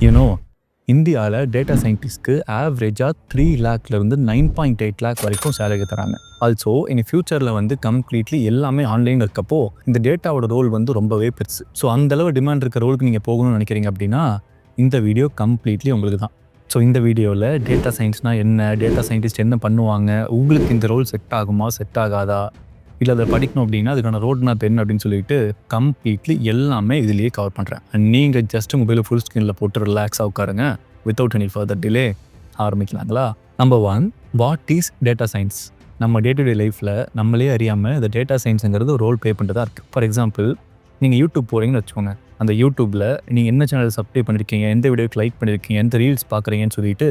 You know இந்தியாவில் data சயின்டிஸ்ட்க்கு ஆவரேஜாக 3 லேக்லேருந்து 9.8 லேக் வரைக்கும் சேலரி தராங்க. ஆல்சோ இனி ஃபியூச்சரில் வந்து கம்ப்ளீட்லி எல்லாமே ஆன்லைன் இருக்கப்போ இந்த டேட்டாவோட ரோல் வந்து ரொம்பவே பெருசு. ஸோ அந்தளவு டிமாண்ட் இருக்க ரோலுக்கு நீங்கள் போகணும்னு நினைக்கிறீங்க அப்படின்னா இந்த வீடியோ கம்ப்ளீட்லி உங்களுக்கு தான். ஸோ இந்த வீடியோவில் டேட்டா சயின்ஸ்னால் என்ன, டேட்டா சயின்டிஸ்ட் என்ன பண்ணுவாங்க, உங்களுக்கு இந்த ரோல் செட் ஆகுமா செட் ஆகாதா, இல்லை அதை படிக்கணும் அப்படின்னா அதுக்கான ரோட் மேப் என்ன அப்படின்னு சொல்லிட்டு கம்ப்ளீட்லி எல்லாமே இதுலேயே கவர் பண்ணுறேன். நீங்கள் ஜஸ்ட் மொபைலில் ஃபுல் ஸ்க்ரீனில் போட்டு ரிலாக்ஸாக உட்காருங்க. வித்தவுட் எனி ஃபர்தர் டிலே ஆரம்பிக்கலாங்களா? Number 1, what is data science? நம்ம டே டு டே லைஃப்பில் நம்மளே அறியாமல் இந்த டேட்டா சயின்ஸுங்கிறது ஒரு ரோல் ப்ளே பண்ணுறதா இருக்குது. ஃபார் எக்ஸாம்பிள், நீங்கள் யூடியூப் போகிறீங்கன்னு வச்சுக்கோங்க. அந்த யூடியூப்பில் நீங்கள் என்ன சேனல் சப்ஸ்கிரைப் பண்ணியிருக்கீங்க, எந்த வீடியோக்கு லைக் பண்ணியிருக்கீங்க, எந்த ரீல்ஸ் பார்க்குறீங்கன்னு சொல்லிட்டு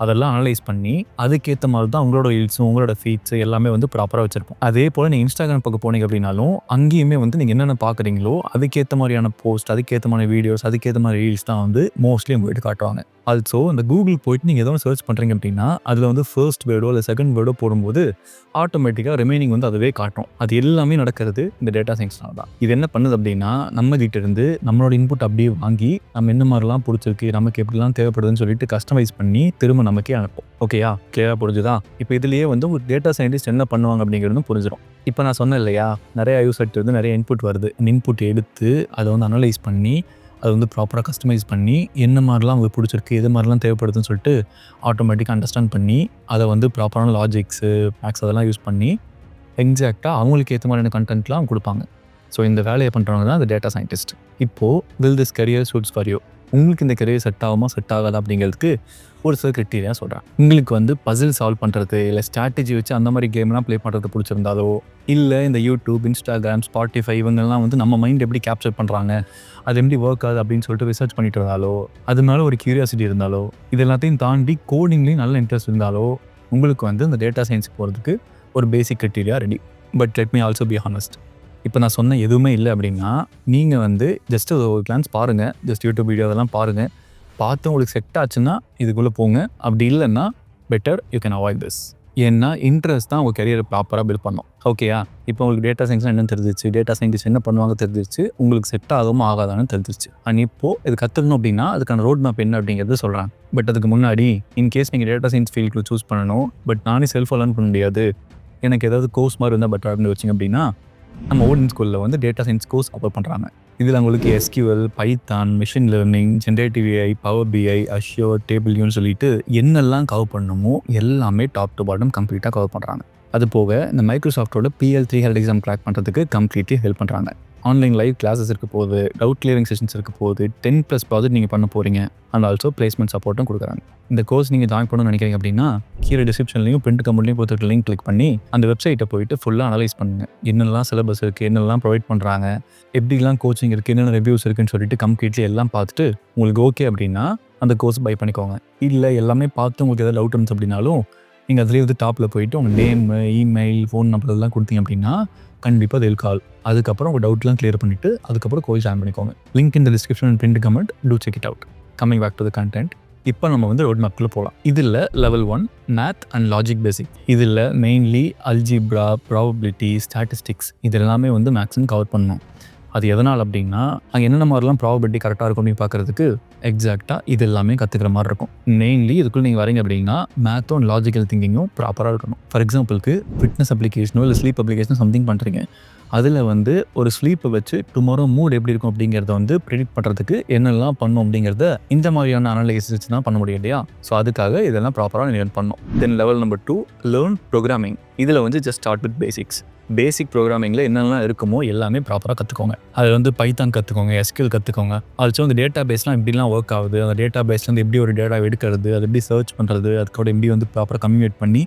அதெல்லாம் அனலைஸ் பண்ணி அதுக்கேற்ற மாதிரி தான் உங்களோட ரீல்ஸும் உங்களோட ஃபீட்ஸு எல்லாமே வந்து ப்ராப்பராக வச்சுருப்போம். அதே போல் நீங்கள் இன்ஸ்டாகிராம் பக்கம் போனீங்க அப்படின்னாலும் அங்கேயுமே வந்து நீங்கள் என்னென்ன பார்க்குறீங்களோ அதுக்கேற்ற மாதிரியான போஸ்ட், அதுக்கேற்ற மாதிரி வீடியோஸ், அதுக்கேற்ற மாதிரி ரீல்ஸ் தான் வந்து மோஸ்ட்லி உங்கள் வீட்டு காட்டுவாங்க. ஆல்சோ இந்த கூகுள் போயிட்டு நீங்கள் ஏதோ சர்ச் பண்ணுறீங்க அப்படின்னா அதில் வந்து ஃபர்ஸ்ட் வேர்டோ இல்லை செகண்ட் வேர்டோ போடும்போது ஆட்டோமேட்டிக்காக ரிமைனிங் வந்து அதுவே காட்டும். அது எல்லாமே நடக்கிறது இந்த டேட்டா சயின்ஸ்னால தான். இது என்ன பண்ணுது அப்படின்னா நம்ம கிட்ட இருந்து நம்மளோட இன்புட் அப்படியே வாங்கி நம்ம என்ன மாதிரிலாம் பிடிச்சிருக்கு, நமக்கு எப்படிலாம் தேவைப்படுதுன்னு சொல்லிட்டு கஸ்டமைஸ் பண்ணி திரும்ப நமக்கே அனுப்பும். ஓகேயா? கிளியராக புரிஞ்சுதா? இப்போ இதுலேயே வந்து ஒரு டேட்டா சயின்டிஸ்ட் என்ன பண்ணுவாங்க அப்படிங்கிறதும் புரிஞ்சிடும். இப்போ நான் சொன்னேன் இல்லையா, நிறைய யூசர்ட்டு வந்து நிறைய இன்புட் வருது. அந்த இன்புட் எடுத்து அதை வந்து அனலைஸ் பண்ணி அது வந்து ப்ராப்பராக கஸ்டமைஸ் பண்ணி என்ன மாதிரிலாம் அவங்களுக்கு பிடிச்சிருக்கு, எது மாதிரிலாம் தேவைப்படுதுன்னு சொல்லிட்டு ஆட்டோமேட்டிக்காக அண்டர்ஸ்டாண்ட் பண்ணி அதை வந்து ப்ராப்பரான லாஜிக்ஸு, மேக்ஸ் அதெல்லாம் யூஸ் பண்ணி எக்ஸாக்டாக அவங்களுக்கு ஏற்ற மாதிரியான கண்டென்ட்லாம் கொடுப்பாங்க. ஸோ இந்த வேலையை பண்ணுறவங்க தான் இந்த டேட்டா சயின்டிஸ்ட். இப்போது will this career shoots for you? உங்களுக்கு இந்த கரியர் செட் ஆகுமா செட் ஆகாதா அப்படிங்கிறதுக்கு ஒரு சில கிரிட்டீரியா சொல்கிறேன். உங்களுக்கு வந்து பசில் சால்வ் பண்ணுறது, இல்லை ஸ்ட்ராட்டஜி வச்சு அந்த மாதிரி கேம்லாம் ப்ளே பண்ணுறது பிடிச்சிருந்தாலோ, இல்லை இந்த யூடியூப், இன்ஸ்டாகிராம், ஸ்பாட்டிஃபை இவங்கெல்லாம் வந்து நம்ம மைண்ட் எப்படி கேப்சர் பண்ணுறாங்க, அது எப்படி ஒர்க் ஆகுது அப்படின்னு சொல்லிட்டு ரிசர்ச் பண்ணிட்டு இருந்தாலோ, அது மேலே ஒரு கியூரியாசிட்டி இருந்தாலோ, இது எல்லாத்தையும் தாண்டி கோடிங்லேயும் நல்ல இன்ட்ரெஸ்ட் இருந்தாலோ உங்களுக்கு வந்து இந்த டேட்டா சயின்ஸ் போகிறதுக்கு ஒரு basic criteria ready. But let me also be honest. இப்போ நான் சொன்ன எதுவுமே இல்லை அப்படின்னா நீங்கள் வந்து ஜஸ்ட் ஒரு கிளான்ஸ் பாருங்கள், ஜஸ்ட் யூடியூப் வீடியோ அதெல்லாம் பாருங்கள். பார்த்து உங்களுக்கு செட் ஆச்சுன்னா இதுக்குள்ளே போங்க. அப்படி இல்லைன்னா better you can avoid this. ஏன்னா இன்ட்ரெஸ்ட் தான் உங்கள் கரியரை ப்ராப்பராக பில்ட் பண்ணணும். ஓகேயா? இப்போ உங்களுக்கு டேட்டா சயின்ஸ்னால் என்னன்னு தெரிஞ்சிச்சு, டேட்டா சயின்டிஸ்ட் என்ன பண்ணுவாங்க தெரிஞ்சிச்சு, உங்களுக்கு செட் ஆகுமோ ஆகாதான்னு தெரிஞ்சிச்சு. அண்ட் இப்போது இது கற்றுக்கணும் அப்படின்னா அதுக்கான ரோட் மேப் என்ன அப்படிங்கிறது சொல்கிறேன். பட் அதுக்கு முன்னாடி இன்கேஸ் நீங்கள் டேட்டா சயின்ஸ் ஃபீல்டுக்குள்ள சூஸ் பண்ணணும், பட் நானே செல்ஃபாக லேர்ன் பண்ண முடியாது, எனக்கு ஏதாவது கோர்ஸ் மாதிரி இருந்தால் பெட்டர் அப்படின்னு வச்சிங்க அப்படின்னா நம்ம ஓடின் ஸ்கூலில் வந்து டேட்டா சயின்ஸ் கோர்ஸ் அப்லோட் பண்ணுறாங்க. இதில் உங்களுக்கு SQL, Python, machine learning, generative AI, power BI, Azure, டேபிள்யூன்னு சொல்லிட்டு என்னெல்லாம் கவர் பண்ணணுமோ எல்லாமே டாப் டு பாட்டம் கம்ப்ளீட்டாக கவர் பண்ணுறாங்க. அது போக இந்த மைக்ரோசாஃப்டோட PL300 எக்ஸாம் கிராக் பண்ணுறதுக்கு கம்ப்ளீட்லி ஹெல்ப் பண்ணுறாங்க. ஆன்லைன் லைவ் கிளாஸஸ் இருக்க போகுது, டவுட் கிளியரிங் செஷன்ஸ் இருக்க போகுது, 10+ ப்ராஜெக்ட் நீங்கள் பண்ண போகிறீங்க. அண்ட் ஆல்சோ பிளேஸ்மெண்ட் சப்போர்ட்டும் கொடுக்குறாங்க. இந்த கோர்ஸ் நீங்கள் ஜாயின் பண்ணணும்னு நினைக்கிறீங்க அப்படின்னா கீழே டிஸ்கிரிப்ஷன்லையும் பிரிண்ட் கமெண்ட்லையும் போட்டு லிங்க் கிளிக் பண்ணி அந்த வெப்சைட்டை போயிட்டு ஃபுல்லாக அனலைஸ் பண்ணுங்கள். என்னெல்லாம் சிலபஸ் இருக்குது, என்னெல்லாம் ப்ரொவைட் பண்ணுறாங்க, எப்படிலாம் கோச்சிங் இருக்குது, என்னென்ன ரிவ்யூஸ் இருக்குன்னு சொல்லிட்டு கம்ப்ளீட்லி எல்லாம் பார்த்துட்டு உங்களுக்கு ஓகே அப்படின்னா அந்த கோர்ஸ் பை பண்ணிக்கோங்க. இல்லை எல்லாமே பார்த்து உங்களுக்கு எதாவது டவுட் இருந்துச்சு அப்படின்னாலும் நீங்கள் அதுலேயே வந்து டாப்பில் போயிட்டு உங்கள் நேம், இமெயில், ஃபோன் நம்பர் எல்லாம் கொடுத்தீங்க அப்படின்னா கண்டிப்பாக அது கால். அதுக்கப்புறம் உங்கள் டவுட்லாம் கிளியர் பண்ணிவிட்டு அதுக்கப்புறம் கோர்ஸ் ஜாயின் பண்ணிக்கோங்க. Link in the description and print comment. Do check it out. Coming back to the content. இப்போ நம்ம வந்து ரோட் மேப்குள்ளே போகலாம். இதில் level 1 math and logic basic. இதில் மெயின்லி அல்ஜிப்ரா, ப்ராபபிலிட்டி, ஸ்டாட்டிஸ்டிக்ஸ் இது எல்லாமே வந்து மேக்ஸிமம் கவர் பண்ணணும். அது எதனால் அப்படின்னா அங்கே என்னென்ன மாதிரிலாம் ப்ராபபிலிட்டி கரெக்டாக இருக்கும் அப்படின்னு பார்க்குறதுக்கு எக்ஸாக்டாக இது எல்லாமே கற்றுக்கிற மாதிரி இருக்கும். மெயின்லி இதுக்குள்ளே நீங்கள் வரீங்க அப்படின்னா மேத்தும் அண்ட் லாஜிக்கல் திங்கிங்கும் ப்ராப்பராக இருக்கணும். ஃபார் எக்ஸாம்பிளுக்கு ஃபிட்னஸ் அப்ளிகேஷனோ இல்லை ஸ்லீப் அப்ளிகேஷனோ சம்திங் பண்ணுறீங்க. அதில் வந்து ஒரு ஸ்லீப்பை வச்சு டுமாரோ மூட் எப்படி இருக்கும் அப்படிங்கிறத வந்து ப்ரெடிக்ட் பண்ணுறதுக்கு என்னெல்லாம் பண்ணும் அப்படிங்கிறத இந்த மாதிரியான அனலைசிஸ் தான் பண்ண முடியும் இல்லையா? ஸோ அதுக்காக இதெல்லாம் ப்ராப்பராக லேர்ன் பண்ணணும். தென் லெவல் நம்பர் 2 லேர்ன் ப்ரோக்ராமிங். இதில் வந்து ஜஸ்ட் ஸ்டார்ட் வித் பேசிக்ஸ். பேசிக் ப்ரோக்ராமிங்கில் என்னெல்லாம் இருக்குமோ எல்லாமே ப்ராப்பராக கற்றுக்கோங்க. அது வந்து பைத்தான் கற்றுக்கோங்க, SQL கற்றுக்கோங்க. ஆல்சோ அந்த டேட்டா பேஸ்லாம் எப்படிலாம் ஒர்க் ஆகுது, அந்த டேட்டா பேஸ்லேருந்து எப்படி ஒரு டேட்டா எடுக்கிறது, அது எப்படி சர்ச் பண்ணுறது, அதுக்கோட எப்படி வந்து ப்ராப்பராக கம்யூனிகேட் பண்ணி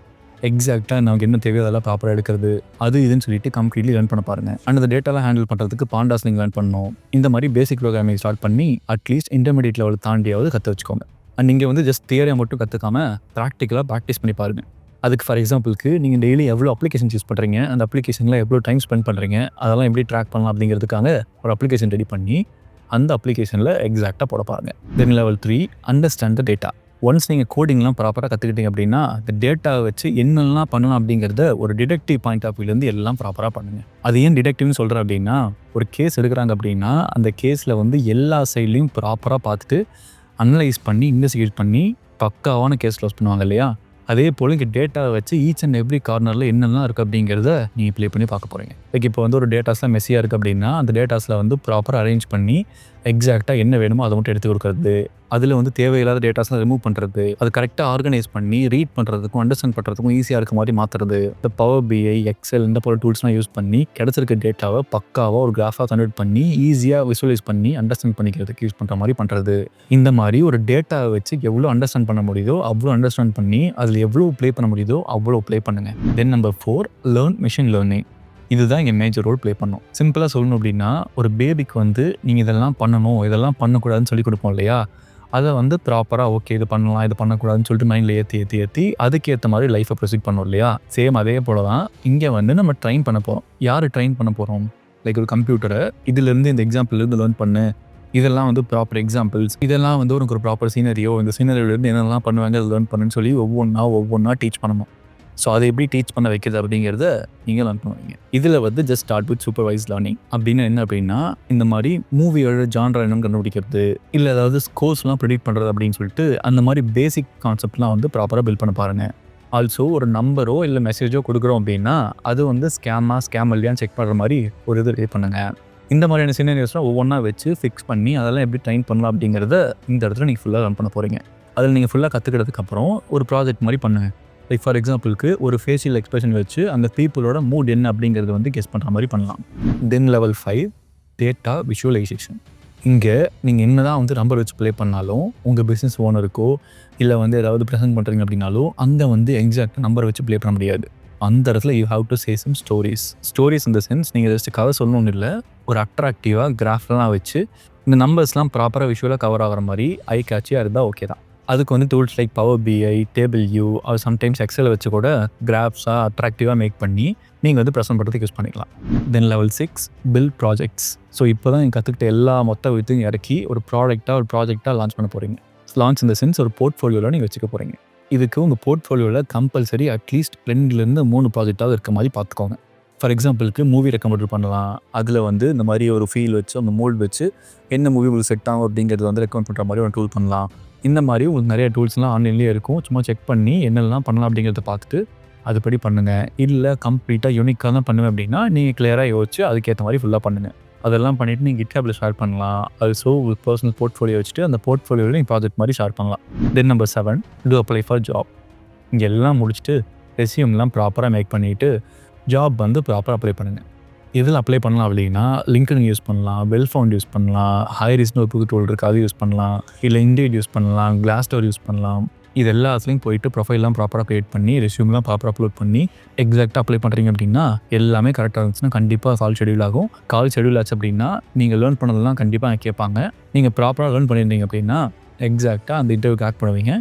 எக்ஸாக்டாக நமக்கு என்ன தேவையோ அதெல்லாம் ப்ராப்பராக எடுக்கிறது, அது இதுன்னு சொல்லிட்டு கம்ப்ளீட்லி லேர்ன் பண்ண பாருங்கள். அண்ட் அந்த டேட்டாலாம் ஹேண்டில் பண்ணுறதுக்கு பாண்டாஸ் நீங்கள் லேர்ன் பண்ணணும். இந்த மாதிரி பேசிக் ப்ரோக்ராமிங் ஸ்டார்ட் பண்ணி அட்லீஸ்ட் இன்டர்மீடியட் லெவல் தாண்டியாவது கற்று வச்சுக்கோங்க. அண்ட் நீங்கள் வந்து ஜஸ்ட் தியரியாக மட்டும் கற்றுக்காமல் ப்ராக்டிக்கலாக ப்ராக்டிஸ் பண்ணி பாருங்கள். அதுக்கு ஃபார் எக்ஸாம்பிளுக்கு நீங்கள் டெய்லி எவ்வளோ அப்ளிகேஷன்ஸ் யூஸ் பண்ணுறீங்க, அந்த அப்ளிகேஷனில் எவ்வளோ டைம் ஸ்பெண்ட் பண்ணுறீங்க, அதெல்லாம் எப்படி ட்ராக் பண்ணலாம் அப்படிங்கிறதுக்காக ஒரு அப்ளிகேஷன் ரெடி பண்ணி அந்த அப்ளிகேஷனில் எக்ஸாக்டாக போட பாருங்கள். Then level 3 understand the data. Once நீங்கள் கோடிங்லாம் ப்ராப்பராக கற்றுக்கிட்டீங்க அப்படின்னா இந்த டேட்டாவை வச்சு என்னெல்லாம் பண்ணலாம் அப்படிங்கிறத ஒரு டிடெக்டிவ் பாயிண்ட் ஆஃப் வியூலேருந்து எல்லாம் ப்ராப்பராக பண்ணுங்கள். அது ஏன் டிடெக்டிவ்னு சொல்கிறேன் அப்படின்னா ஒரு கேஸ் எடுக்கிறாங்க அப்படின்னா அந்த கேஸில் வந்து எல்லா சைட்லையும் ப்ராப்பராக பார்த்துட்டு அனலைஸ் பண்ணி, இன்வெஸ்டிகேட் பண்ணி பக்காவான கேஸ் க்ளோஸ் பண்ணுவாங்க இல்லையா? அதே போல் இங்கே டேட்டாவை வச்சு ஈச் அண்ட் எவ்ரி கார்னரில் என்னெல்லாம் இருக்குது அப்படிங்கிறத நீங்கள் ப்ளே பண்ணி பார்க்க போகிறீங்க. லைக் இப்போ வந்து ஒரு டேட்டாஸ்லாம் மெஸ்ஸியாக இருக்குது அப்படின்னா அந்த டேட்டாஸில் வந்து ப்ராப்பராக அரேஞ்ச் பண்ணி எக்ஸாக்டாக என்ன வேணுமோ அதை மட்டும் எடுத்து கொடுக்குறது, அதில் வந்து தேவையில்லாத டேட்டாஸ்லாம் ரிமூவ் பண்ணுறது, அது கரெக்டாக ஆர்கனைஸ் பண்ணி ரீட் பண்ணுறதுக்கும் அண்டர்ஸ்டாண்ட் பண்ணுறதுக்கும் ஈஸியாக இருக்க மாதிரி மாற்றுறது. இந்த பவர் பிஐ, எக்ஸல் இந்த போல டூல்ஸ்லாம் யூஸ் பண்ணி கிடச்சிருக்க டேட்டாவை பக்காவாக ஒரு கிராஃபாக கன்வெர்ட் பண்ணி ஈஸியாக விசுவலைஸ் பண்ணி அண்டர்ஸ்டாண்ட் பண்ணிக்கிறதுக்கு யூஸ் பண்ணுற மாதிரி பண்ணுறது. இந்த மாதிரி ஒரு டேட்டாவை வச்சு எவ்வளோ அண்டர்ஸ்டாண்ட் பண்ண முடியுதோ அவ்வளோ அண்டர்ஸ்டாண்ட் பண்ணி அதில் எவ்வளோ ப்ளே பண்ண முடியுதோ அவ்வளோ ப்ளே பண்ணுங்கள். தென் நம்பர் 4, லேர்ன் மிஷின் லேர்னிங். இதுதான் இங்கே மேஜர் ரோல் ப்ளே பண்ணும். சிம்பிளாக சொல்லணும் அப்படின்னா ஒரு பேபிக்கு வந்து நீங்கள் இதெல்லாம் பண்ணணும், இதெல்லாம் பண்ணக்கூடாதுன்னு சொல்லி கொடுப்போம் இல்லையா? அதை வந்து ப்ராப்பராக ஓகே இது பண்ணலாம், இது பண்ணக்கூடாதுன்னு சொல்லிட்டு மைண்டில் ஏற்றி அதுக்கேற்ற மாதிரி லைஃப்பை ப்ரொசீட் பண்ணோம் இல்லையா? சேம் அதே போல தான் இங்கே வந்து நம்ம ட்ரெயின் பண்ண போகிறோம். யார் ட்ரெயின் பண்ண போகிறோம்? லைக் ஒரு கம்ப்யூட்டரை இதுலேருந்து இந்த எக்ஸாம்பிள்லேருந்து லேர்ன் பண்ணு, இதெல்லாம் வந்து ப்ராப்பர் எக்ஸாம்பிள்ஸ், இதெல்லாம் வந்து உனக்கு ஒரு ப்ராப்பர் சீனரியோ, இந்த சீனரியோலேருந்து என்னெல்லாம் பண்ணுவாங்க அதை லேர்ன் பண்ணுன்னு சொல்லி ஒவ்வொன்றா டீச் பண்ணணும். ஸோ அதை எப்படி டீச் பண்ண வைக்கிறது அப்படிங்கிறத நீங்கள் லேர்ன் பண்ணுவீங்க. இதில் வந்து just start with supervise learning. அப்படின்னு என்ன அப்படின்னா இந்த மாதிரி மூவியோட ஜான்ரா என்னன்னு கண்டுபிடிக்கிறது, இல்லை ஏதாவது ஸ்கோர்ஸ்லாம் ப்ரெடிக்ட் பண்ணுறது அப்படின்னு சொல்லிட்டு அந்த மாதிரி பேசிக் கான்செப்ட்லாம் வந்து ப்ராப்பராக பில்ட் பண்ண பாருங்கள். ஆல்சோ ஒரு நம்பரோ இல்லை மெசேஜோ கொடுக்குறோம் அப்படின்னா அது வந்து ஸ்கேம் இல்லையான்னு செக் பண்ணுற மாதிரி ஒரு இது ரெடி பண்ணுங்கள். இந்த மாதிரியான சினாரியோஸ்லாம் ஒவ்வொன்றா வச்சு ஃபிக்ஸ் பண்ணி அதெல்லாம் எப்படி ட்ரெயின் பண்ணலாம் அப்படிங்கிறத இந்த இடத்துல நீங்கள் ஃபுல்லாக ரன் பண்ண போகிறீங்க. அதில் நீங்கள் ஃபுல்லாக கற்றுக்கிறதுக்கப்புறம் ஒரு ப்ராஜெக்ட் மாதிரி பண்ணுங்கள். லைக் ஃபார் எக்ஸாம்பிளுக்கு ஒரு ஃபேஷியல் எக்ஸ்பிரஷன் வச்சு அந்த பீப்புளோட மூட் என்ன அப்படிங்கிறது வந்து கெஸ் பண்ணுற மாதிரி பண்ணலாம். தென் லெவல் 5, டேட்டா விஷுவலைசேஷன். இங்கே நீங்கள் என்ன தான் வந்து நம்பர் வச்சு ப்ளே பண்ணாலும் உங்கள் பிஸ்னஸ் ஓனருக்கோ இல்லை வந்து ஏதாவது ப்ரெசென்ட் பண்ணுறீங்க அப்படின்னாலும் அங்கே வந்து எக்ஸாக்டாக நம்பர் வச்சு ப்ளே பண்ண முடியாது. அந்த இடத்துல you have to say some stories இந்த சென்ஸ் நீங்கள் ஜஸ்ட் கதை சொல்லணும்னு இல்லை, ஒரு அட்ராக்டிவாக கிராஃப்லாம் வச்சு இந்த நம்பர்ஸ்லாம் ப்ராப்பராக விஷுவலாக கவர் ஆகிற மாதிரி ஐ கேட்சியாக இருந்தால் ஓகே தான். அதுக்கு வந்து டூல்ஸ் லைக் பவர் பிஐ, டேபிள் வியூ அது சம்டைம்ஸ் எக்ஸலை வச்சு கூட கிராஃப்ஸாக அட்ராக்டிவாக மேக் பண்ணி நீங்கள் வந்து ப்ரெசென்ட் பண்ணுறதுக்கு யூஸ் பண்ணிக்கலாம். தென் லெவல் 6, பில்ட் ப்ராஜெக்ட்ஸ். ஸோ இப்போ தான் நீங்கள் கற்றுக்கிட்ட எல்லா மொத்த வித்தையும் இறக்கி ஒரு ப்ராஜெக்டாக லான்ச் பண்ண போகிறீங்க. லான்ச் இந்த சென்ஸ் ஒரு போர்ட்ஃபோலியோவில் நீங்கள் வச்சுக்க போகிறீங்க. இதுக்கு உங்கள் போர்ட்ஃபோலியோவில் கம்பல்சரி அட்லீஸ்ட் 2லேருந்து 3 ப்ராஜெக்டாவது இருக்க மாதிரி பார்த்துக்கோங்க. ஃபார் எக்ஸாம்பிளுக்கு மூவி ரெக்கமெண்ட் பண்ணலாம். அதில் வந்து இந்த மாதிரி ஒரு ஃபீல் வச்சு அந்த மோல்ட் வச்சு என்ன மூவி உங்களுக்கு செட் ஆகும் அப்படிங்கிறது வந்து ரெக்கமெண்ட் பண்ணுற மாதிரி ஒரு டூல் பண்ணலாம். இந்த மாதிரி உங்களுக்கு நிறைய டூல்ஸ்லாம் ஆன்லைன்லேயே இருக்கும். சும்மா செக் பண்ணி என்னெல்லாம் பண்ணலாம் அப்படிங்கிறத பார்த்துட்டு அதுபடி பண்ணுங்கள். இல்லை கம்ப்ளீட்டாக யூனிக்காக தான் பண்ணுவேன் அப்படின்னா நீங்கள் கிளியராக யோசிச்சு அதுக்கேற்ற மாதிரி ஃபுல்லாக பண்ணுங்கள். அதெல்லாம் பண்ணிவிட்டு நீங்கள் GitHubல ஷேர் பண்ணலாம். ஆல்சோ ஒரு பர்சனல் போர்ட்ஃபோலியோ வச்சுட்டு அந்த போர்ட்ஃபோலியோவில் நீங்கள் ப்ராஜெக்ட் மாதிரி ஷேர் பண்ணலாம். தென் number 7, to apply for job. இங்கே எல்லாம் முடிச்சுட்டு ரெஸ்யூம்லாம் ப்ராப்பராக மேக் பண்ணிவிட்டு ஜாப் வந்து ப்ராப்பராக அப்ளை பண்ணுங்கள். இதில் அப்ளை பண்ணலாம் அப்படின்னா லிங்க்டின் யூஸ் பண்ணலாம், வெல் ஃபவுண்ட் யூஸ் பண்ணலாம், ஹைரிஸ்னு ஒரு புது டூல் இருக்குது அது யூஸ் பண்ணலாம், இல்லை இண்டீட் யூஸ் பண்ணலாம், கிளாஸ்டோர் யூஸ் பண்ணலாம். இது எல்லாத்துலேயும் போயிட்டு ப்ரொஃபைல்லாம் ப்ராப்பராக க்ரியேட் பண்ணி ரெஸ்யூம்லாம் ப்ராப்பராக அப்லோட் பண்ணி எக்ஸாக்டாக அப்ளை பண்ணுறீங்க அப்படின்னா எல்லாமே கரெக்டாக இருந்துச்சுன்னா கண்டிப்பாக கால் ஷெடியூல் ஆகும். கால் ஷெடியூல் ஆச்சு அப்படின்னா நீங்கள் லேர்ன் பண்ணதெல்லாம் கண்டிப்பாக கேட்பாங்க. நீங்கள் ப்ராப்பராக லேர்ன் பண்ணியிருந்தீங்க அப்படின்னா எக்ஸாக்டாக அந்த இன்டர்வியூ ஆட் பண்ணுவீங்க.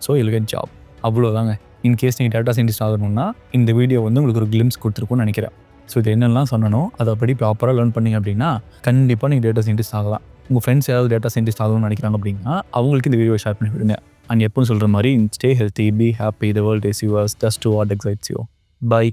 So you will get job. அவ்வளோதாங்க. இன்கேஸ் நீங்கள் டேட்டா சயின்டிஸ்ட் ஆகணும்னா இந்த வீடியோ வந்து உங்களுக்கு ஒரு கிளிம்ஸ் கொடுத்துருக்குன்னு நினைக்கிறேன். ஸோ இது என்னெல்லாம் சொன்னனோ அதை அப்படி ப்ராப்பராக லேர்ன் பண்ணிங்க அப்படின்னா கண்டிப்பாக நீங்கள் டேட்டா சயின்டிஸ்ட் ஆகலாம். உங்கள் ஃப்ரெண்ட்ஸ் யாராவது டேட்டா சயின்டிஸ்ட் ஆகணும்னு நினைக்கிறாங்க அப்படின்னா அவங்களுக்கு இந்த வீடியோ ஷேர் பண்ணி விடுங்க. அண்ட் எப்பவும் சொல்கிற மாதிரி stay healthy, be happy, the world is yours, just do what excites you. By.